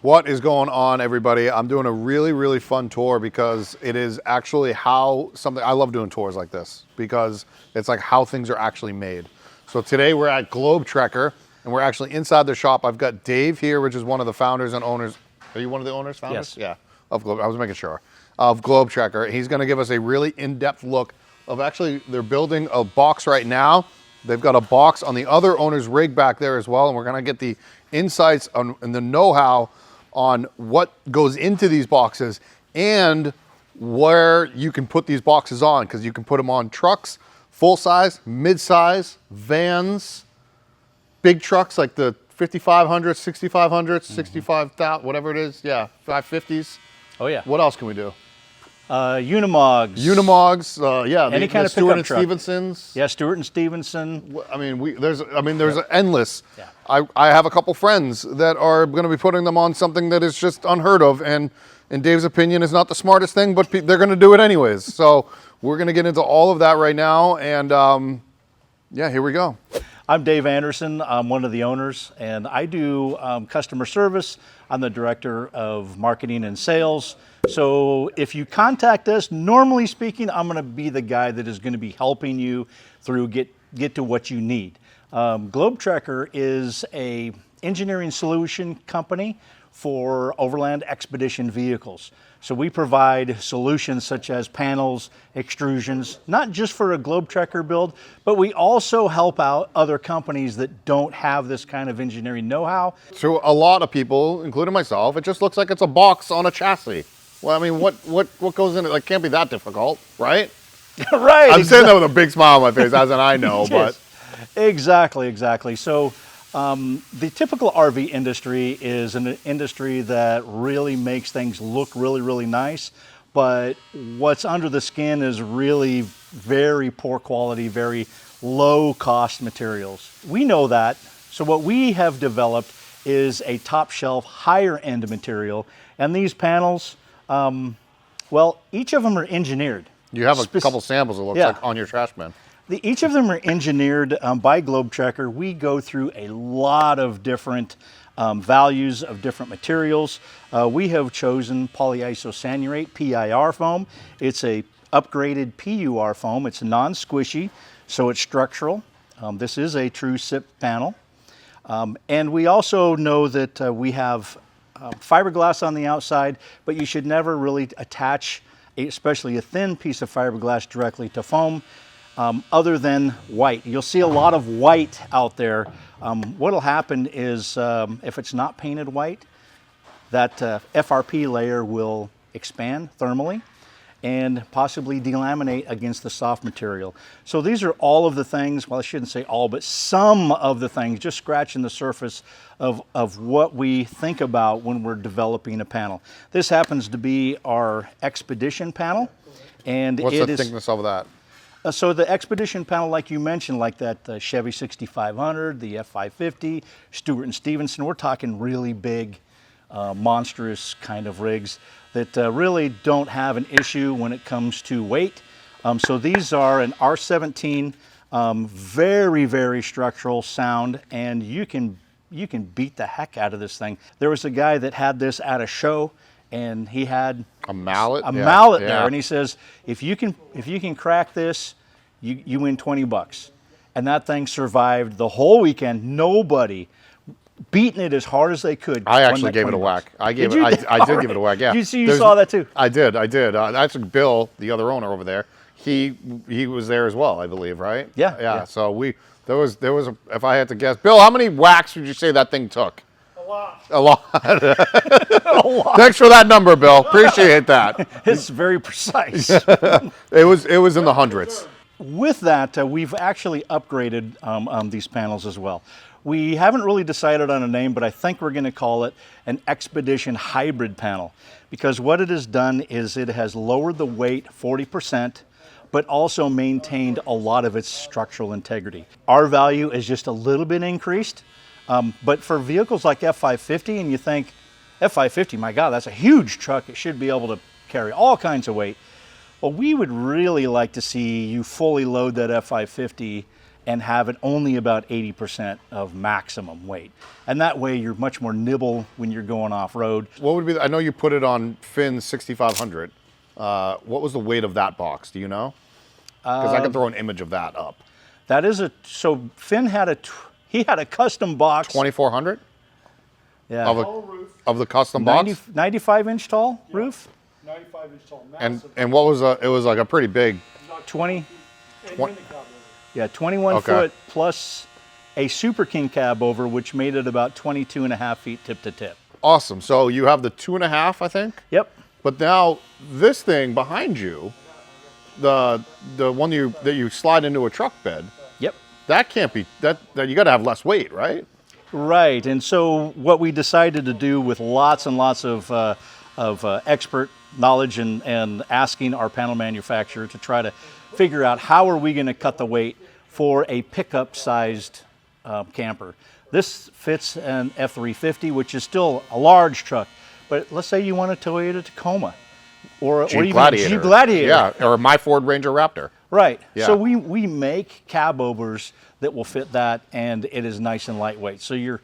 What is going on, everybody? I'm doing a really fun tour because it is actually how something, I love doing tours like this because it's like how things are actually made. So today we're at Globe Trekker and we're actually inside the shop. I've got Dave here, which is one of the founders and owners. Are you one of the owners, founders? Yes. Yeah, of Globe, I was making sure. Of Globe Trekker. He's gonna give us a really in-depth look of actually, they're building a box right now. They've got a box on the other owner's rig back there as well. And we're gonna get the insights on, and the know-how on what goes into these boxes and where you can put these boxes on, because you can put them on trucks, full size, mid-size, vans, big trucks like the 5500s, 6500s, 65,000, whatever it is. Yeah, 550s. Oh yeah. What else can we do? Unimogs. Unimogs, yeah. Any kind of Stewart pickup and truck. Stevensons. Yeah, Stewart and Stevenson. I mean, there's endless. Yeah. I have a couple friends that are going to be putting them on something that is just unheard of, and in Dave's opinion, is not the smartest thing, but they're going to do it anyways. So we're going to get into all of that right now, and yeah, here we go. I'm Dave Anderson. I'm one of the owners, and I do customer service. I'm the director of marketing and sales. So if you contact us, normally speaking, I'm going to be the guy that is going to be helping you through get to what you need. Globe Trekker is a engineering solution company for overland expedition vehicles. So we provide solutions such as panels, extrusions, not just for a Globe Trekker build, but we also help out other companies that don't have this kind of engineering know-how. To a lot of people, including myself, it just looks like it's a box on a chassis. Well, I mean, what goes in it? Like, can't be that difficult, right? Right. I'm saying that with a big smile on my face, as in I know, but. Exactly. So the typical RV industry is an industry that really makes things look really nice, but what's under the skin is really very poor quality, very low cost materials. We know that, so what we have developed is a top shelf, higher end material, and these panels, well, each of them are engineered. You have a couple samples, it looks like, on your trash bin. Each of them are engineered by Globe Trekker. We go through a lot of different values of different materials. We have chosen polyisosanurate, PIR foam. It's a upgraded PUR foam. It's non-squishy, so it's structural. This is a true SIP panel. And we also know that we have fiberglass on the outside, but you should never really attach, especially a thin piece of fiberglass, directly to foam. Other than white. You'll see a lot of white out there. What'll happen is if it's not painted white, that FRP layer will expand thermally and possibly delaminate against the soft material. So these are all of the things, well, I shouldn't say all, but some of the things, just scratching the surface of what we think about when we're developing a panel. This happens to be our Expedition panel. And what's the thickness of that? So the Expedition panel, like you mentioned, like that Chevy 6500, the F550, Stewart and Stevenson, we're talking really big, monstrous kind of rigs that really don't have an issue when it comes to weight. So these are an R17, very structural, sound, and you can beat the heck out of this thing. There was a guy that had this at a show, and he had a mallet there, and he says, if you can crack this, you win 20 bucks. And that thing survived the whole weekend. Nobody beating it as hard as they could. I actually gave it a whack. I did give it a whack. Yeah. You saw that too. I did. Actually, Bill, the other owner over there, he was there as well, I believe, right? Yeah. So there was if I had to guess, Bill, how many whacks would you say that thing took? A lot. A lot. Thanks for that number, Bill. Appreciate that. It's very precise. It was in the hundreds. With that, we've actually upgraded these panels as well. We haven't really decided on a name, but I think we're going to call it an Expedition Hybrid panel, because what it has done is it has lowered the weight 40%, but also maintained a lot of its structural integrity. Our value is just a little bit increased. But for vehicles like F550, and you think, F550, my God, that's a huge truck. It should be able to carry all kinds of weight. Well, we would really like to see you fully load that F550 and have it only about 80% of maximum weight. And that way you're much more nimble when you're going off-road. What would be, I know you put it on Finn's 6500. What was the weight of that box? Do you know? Because I can throw an image of that up. That is so Finn had he had a custom box. 2400? Yeah. Of the custom box? 95-inch tall roof? 95-inch tall, And massive. what was it was like a pretty big, 20, Twen- yeah, 21 Okay. foot plus a Super King cab over, which made it about 22 and a half feet tip to tip. awesome. So you have the 2.5, I think? Yep. But now this thing behind you, the one that you slide into a truck bed, Yep. that can't be, that you got to have less weight, right? Right, and so what we decided to do with lots and lots of expert knowledge and asking our panel manufacturer to try to figure out how are we going to cut the weight for a pickup-sized camper. This fits an F-350, which is still a large truck, but let's say you want a Toyota Tacoma or even a Jeep Gladiator. Yeah, or my Ford Ranger Raptor. Right. Yeah. So we make cab overs that will fit that, and it is nice and lightweight. So you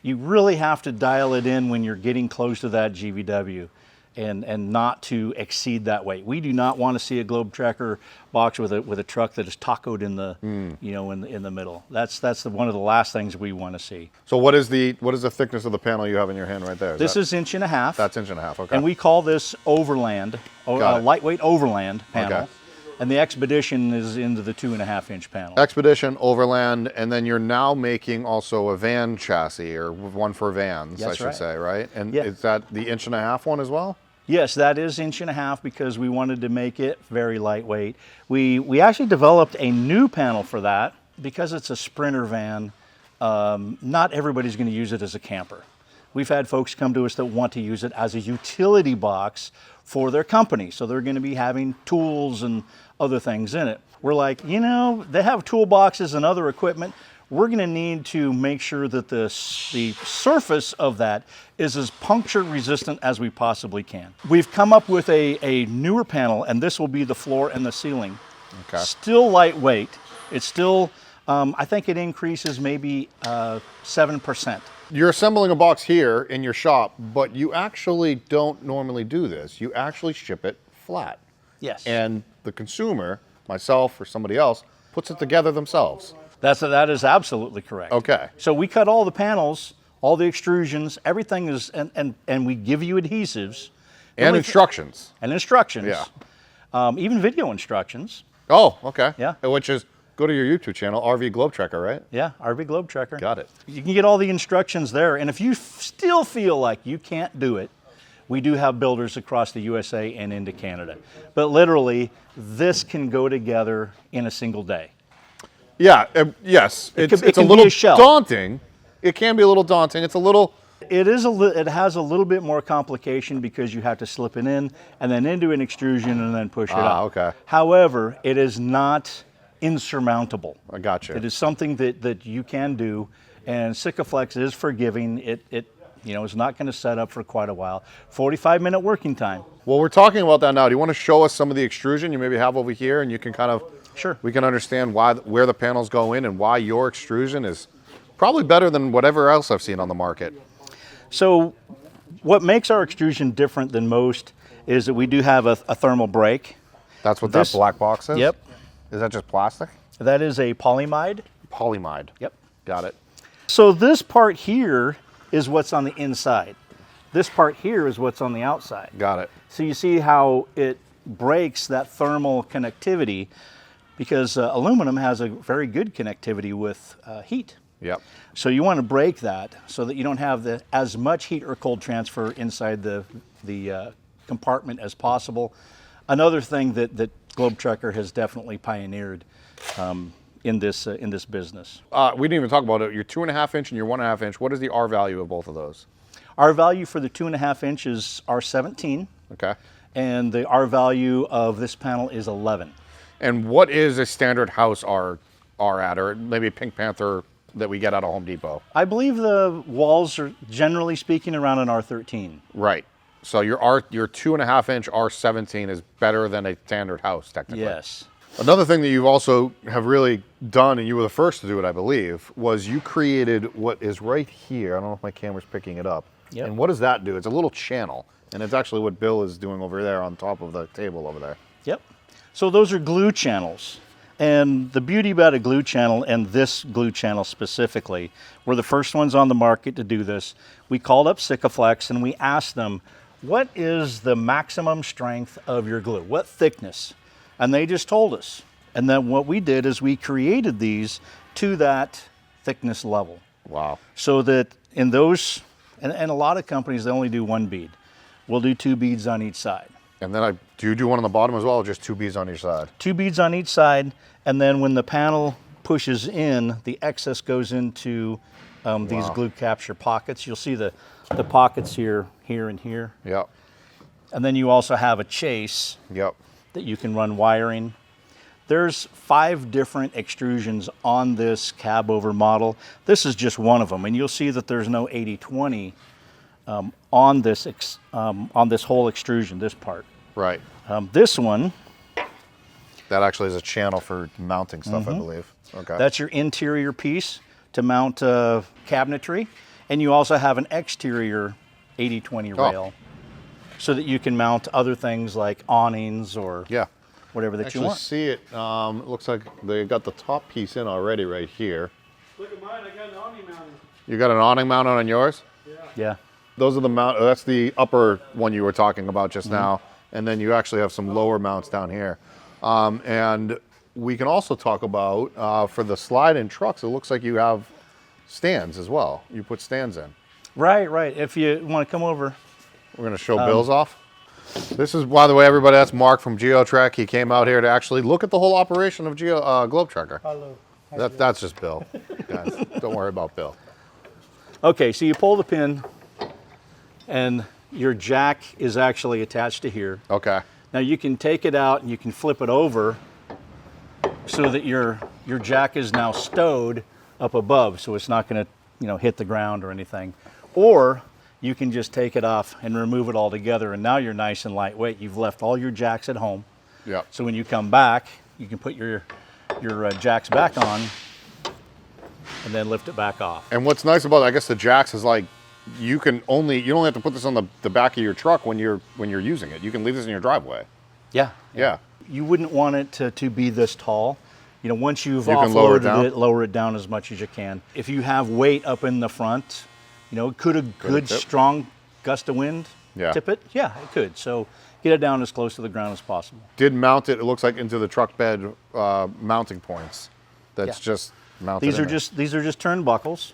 really have to dial it in when you're getting close to that GVW, and not to exceed that weight. We do not want to see a Globe Tracker box with a truck that is tacoed in the in the middle. That's one of the last things we want to see. So what is the thickness of the panel you have in your hand right there? This is 1.5 inches. That's 1.5 inches. Okay. And we call this Overland, Got a it. lightweight Overland panel. Okay. And the Expedition is into the 2.5-inch panel. Expedition, Overland, and then you're now making also a van chassis, or one for vans, That's I should right. say, right? And Yeah. is that the 1.5 inch one as well? Yes, that is 1.5 inches because we wanted to make it very lightweight. We actually developed a new panel for that because it's a Sprinter van. Not everybody's going to use it as a camper. We've had folks come to us that want to use it as a utility box for their company. So they're going to be having tools and other things in it. We're like, they have toolboxes and other equipment. We're going to need to make sure that the surface of that is as puncture resistant as we possibly can. We've come up with a newer panel, and this will be the floor and the ceiling. Okay. Still lightweight. It's still, I think it increases maybe 7%. You're assembling a box here in your shop, but you actually don't normally do this. You actually ship it flat. Yes. And the consumer, myself or somebody else, puts it together themselves. That is absolutely correct. Okay. So we cut all the panels, all the extrusions, everything is, and we give you adhesives. And instructions. And instructions. Yeah. Even video instructions. Oh, okay. Yeah. Which is, go to your YouTube channel, RV Globe Tracker, right? Yeah, RV Globe Tracker. Got it. You can get all the instructions there. And if you still feel like you can't do it, we do have builders across the USA and into Canada. But literally, this can go together in a single day. Yeah, yes. It It's can a be little a shell. daunting. It can be a little daunting. It's a little, It has a little bit more complication because you have to slip it in and then into an extrusion and then push it up. okay. However, it is not insurmountable. I got you. It is something that you can do, and Sikaflex is forgiving. It is not going to set up for quite a while. 45-minute working time. Well, we're talking about that now. Do you want to show us some of the extrusion you maybe have over here, and you can kind of, Sure. we can understand where the panels go in and why your extrusion is probably better than whatever else I've seen on the market. So what makes our extrusion different than most is that we do have a thermal break. That's what This- that black box is? Yep. Is that just plastic? That is a polyamide. Polyamide. Yep. Got it. So this part here is what's on the inside. This part here is what's on the outside. Got it. So you see how it breaks that thermal connectivity because aluminum has a very good connectivity with heat. Yep. So you want to break that so that you don't have as much heat or cold transfer inside the compartment as possible. Another thing that Globe Tracker has definitely pioneered in this business. We didn't even talk about it. Your 2.5 inch and your 1.5 inch. What is the R value of both of those? Our value for the 2.5 inches are 17, Okay. and the R value of this panel is 11. And what is a standard house R at, or maybe a Pink Panther that we get out of Home Depot? I believe the walls are, generally speaking, around an R13. Right. So your 2.5 inch R17 is better than a standard house, technically. Yes. Another thing that you've also have really done, and you were the first to do it, I believe, was you created what is right here. I don't know if my camera's picking it up. Yep. And what does that do? It's a little channel, and it's actually what Bill is doing over there on top of the table over there. Yep. So those are glue channels. And the beauty about a glue channel, and this glue channel specifically, we're the first ones on the market to do this. We called up Sikaflex and we asked them, what is the maximum strength of your glue? What thickness? And they just told us. And then what we did is we created these to that thickness level. Wow. So that in those, and a lot of companies, they only do one bead. We'll do 2 beads on each side. And then do you do one on the bottom as well, or just 2 beads on each side? 2 beads on each side, and then when the panel pushes in, the excess goes into these glue capture pockets. You'll see the pockets here, and here. Yep. And then you also have a chase Yep. that you can run wiring. There's 5 different extrusions on this cab over model. This is just one of them, and you'll see that there's no 80/20 on this whole extrusion, this part. Right. This one, That actually is a channel for mounting stuff, I believe. Okay. that's your interior piece to mount cabinetry, and you also have an exterior 80/20 rail so that you can mount other things like awnings or yeah. whatever that you Actually want. see it. It looks like they got the top piece in already right here. Look at mine, I got an awning mounted. You got an awning mounted on yours? Yeah. Those are the mount. That's the upper one you were talking about just now, and then you actually have some lower mounts down here. And we can also talk about for the slide-in trucks. It looks like you have stands as well. You put stands in. Right. If you want to come over. We're going to show Bill's off. This is, by the way, everybody. That's Mark from GeoTrek. He came out here to actually look at the whole operation of Globe Trekker. Hello. That's just Bill. Guys, don't worry about Bill. Okay, so you pull the pin, and your jack is actually attached to here. Okay. Now you can take it out and you can flip it over so that your jack is now stowed up above, so it's not going to hit the ground or anything. Or you can just take it off and remove it all together, and now you're nice and lightweight. You've left all your jacks at home. Yep. So when you come back, you can put your jacks back on and then lift it back off. And what's nice about, I guess, the jacks is like you don't have to put this on the back of your truck when you're using it. You can leave this in your driveway. Yeah. Yeah. You wouldn't want it to be this tall. Once you've You can lower it offloaded down? it, lower it down as much as you can. If you have weight up in the front, could a good tip? strong gust of wind tip it? Yeah, it could. So get it down as close to the ground as possible. Did mount it. It looks like into the truck bed mounting points. That's Yeah. just mounted. These in are there. these are just turnbuckles,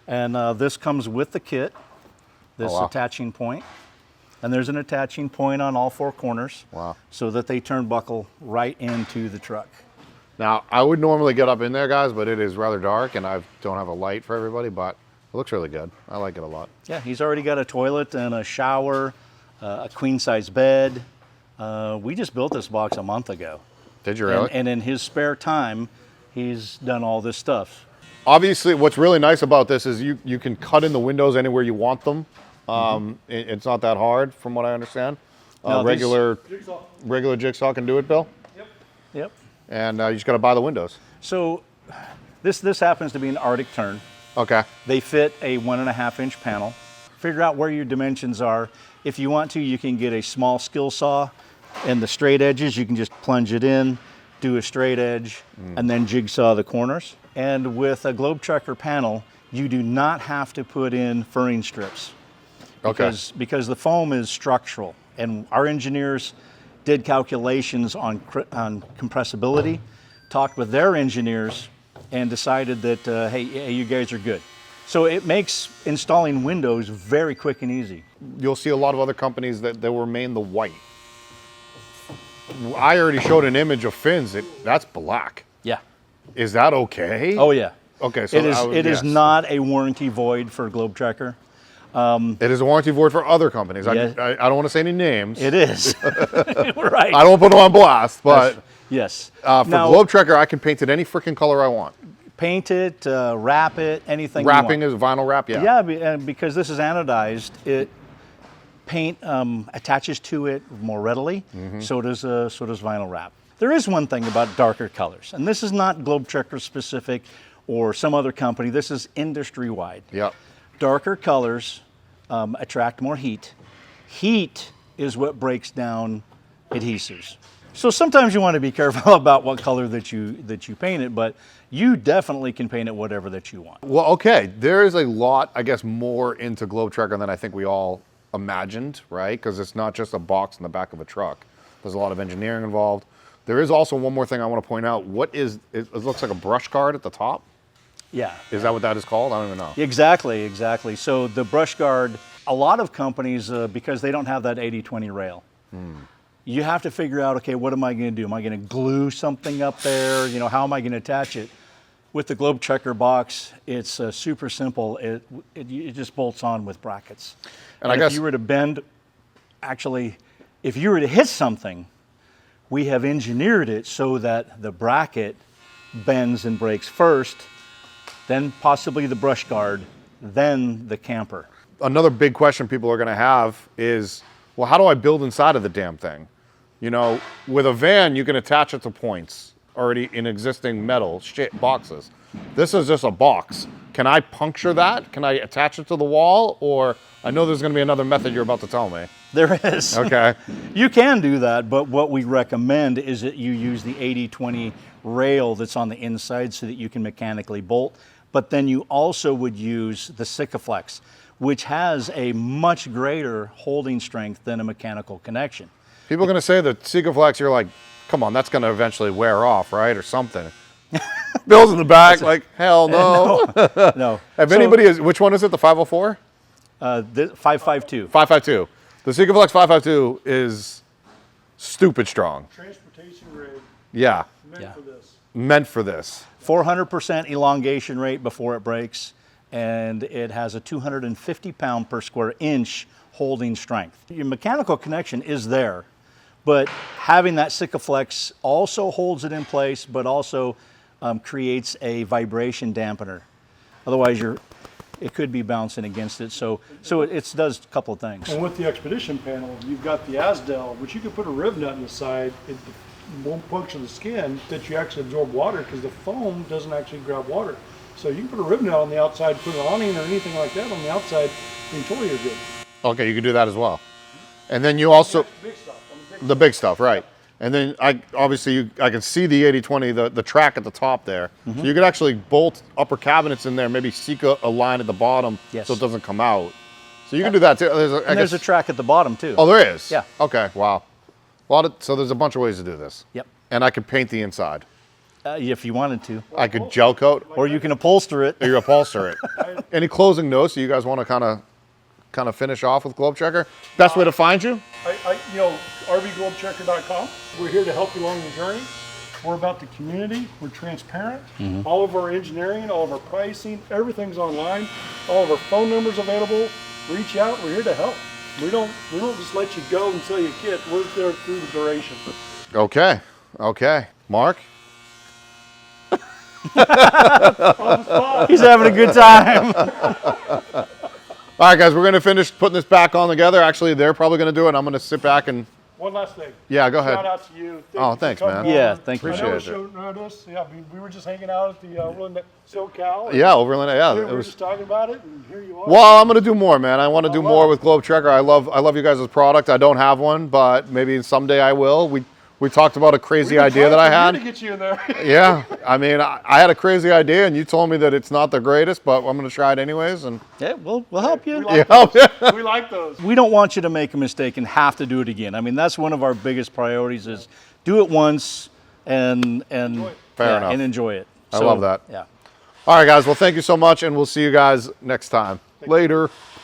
and this comes with the kit. This Oh, wow. attaching point, and there's an attaching point on all 4 corners. Wow. So that they turnbuckle right into the truck. Now, I would normally get up in there, guys, but it is rather dark, and I don't have a light for everybody, but it looks really good. I like it a lot. Yeah, he's already got a toilet and a shower, a queen-size bed. We just built this box a month ago. Did you really? And in his spare time, he's done all this stuff. Obviously, what's really nice about this is you can cut in the windows anywhere you want them. It's not that hard, from what I understand. No, these- regular jigsaw can do it, Bill. Yep. And you just got to buy the windows. So this happens to be an Arctic turn. Okay. They fit a 1.5-inch panel. Figure out where your dimensions are. If you want to, you can get a small skill saw, and the straight edges, you can just plunge it in, do a straight edge, and then jigsaw the corners. And with a Globe Trekker panel, you do not have to put in furring strips. Okay. Because the foam is structural, and our engineers did calculations on compressibility, talked with their engineers, and decided that, hey, you guys are good. So it makes installing windows very quick and easy. You'll see a lot of other companies that remain the white. I already showed an image of fins. That's black. Yeah. Is that okay? Oh yeah. Okay. So It is not a warranty void for Globe Trekker. It is a warranty void for other companies. Yeah. I don't want to say any names. It is. Right. I don't put them on blast, but Yes. for Now, Globe Trekker, I can paint it any freaking color I want. paint it, wrap it, anything. Wrapping you want. is vinyl wrap, yeah. Yeah, because this is anodized, paint attaches to it more readily. So does vinyl wrap. There is one thing about darker colors, and this is not GlobeTrekker specific or some other company. This is industry-wide. Yep. Darker colors attract more heat. Heat is what breaks down adhesives. So sometimes you want to be careful about what color that you paint it, but you definitely can paint it whatever that you want. Well, okay, there is a lot, I guess, more into GlobeTrekker than I think we all imagined, right? Because it's not just a box in the back of a truck. There's a lot of engineering involved. There is also one more thing I want to point out. What is, it looks like a brush guard at the top. Yeah. Is that what that is called? I don't even know. Exactly, exactly. So the brush guard, a lot of companies, because they don't have that 80-20 rail, you have to figure out, okay, what am I going to do? Am I going to glue something up there? You know, how am I going to attach it? With the GlobeTrekker box, it's super simple. It just bolts on with brackets. And I guess if you were to bend, actually, if you were to hit something, we have engineered it so that the bracket bends and breaks first, then possibly the brush guard, then the camper. another big question people are going to have is, well, how do I build inside of the damn thing? You know, with a van, you can attach it to points already in existing metal boxes. This is just a box. Can I puncture that? Can I attach it to the wall? Or I know there's going to be another method you're about to tell me. There is. Okay. You can do that, but what we recommend is that you use the 80-20 rail that's on the inside so that you can mechanically bolt. But then you also would use the Sikaflex, which has a much greater holding strength than a mechanical connection. People are going to say that Sikaflex, you're like, come on, that's going to eventually wear off, right? Or something. Bill's in the back, like, hell no. No. If anybody is, which one is it, the 504? The 552. 552. The Sikaflex 552 is stupid strong. Transportation rig Yeah, meant for this. meant for this. 400% elongation rate before it breaks, and it has a 250 pound per square inch holding strength. Your mechanical connection is there, but having that Sikaflex also holds it in place, but also creates a vibration dampener. Otherwise, it could be bouncing against it. So it does a couple of things. And with the Expedition panel, you've got the Asdel, which you can put a rib nut in the side. It won't puncture the skin, that you actually absorb water because the foam doesn't actually grab water. So you can put a rib nut on the outside, put an awning or anything like that on the outside, and totally you're good. Okay, you can do that as well. And then you also, Big stuff. On the the big stuff, right. And then I can see the 80-20, the track at the top there. So you could actually bolt upper cabinets in there, maybe seek a line at the bottom so it doesn't come out. So you can do that too. There's a track at the bottom too. Oh, there is? Yeah. Okay, wow. So there's a bunch of ways to do this. Yep. And I could paint the inside. If you wanted to. I could gel coat Or you can upholster it. or you upholster it. Any closing notes you guys want to kind of finish off with GlobeTrekker? Best way to find you? RVGlobeTrekker.com. We're here to help you along the journey. We're about the community. We're transparent. All of our engineering, all of our pricing, everything's online. All of our phone numbers available. Reach out. We're here to help. We don't just let you go until you quit. We're there through the duration. Okay. Okay. Mark? He's having a good time. All right, guys, we're going to finish putting this back on together. Actually, they're probably going to do it. I'm going to sit back and... One last thing. Yeah, go ahead. Shout out to you. Thanks, man. Yeah, thank you. I know Appreciate it. showed us. Yeah, we were just hanging out at the Overland SoCal. and Yeah, Overland. Yeah, We it were was... just talking about it, and here you are. Well, I'm going to do more, man. I want to do more with GlobeTrekker. I love you guys' product. I don't have one, but maybe someday I will. We talked about a crazy idea that I had. To get you in there. Yeah, I mean, I had a crazy idea, and you told me that it's not the greatest, but I'm going to try it anyways. And Yeah, we'll help you. We like yeah, those. We like those. We don't want you to make a mistake and have to do it again. I mean, that's one of our biggest priorities is do it once and Fair enough. and enjoy it. I love that. Yeah. All right, guys. Well, thank you so much, and we'll see you guys next time. Later.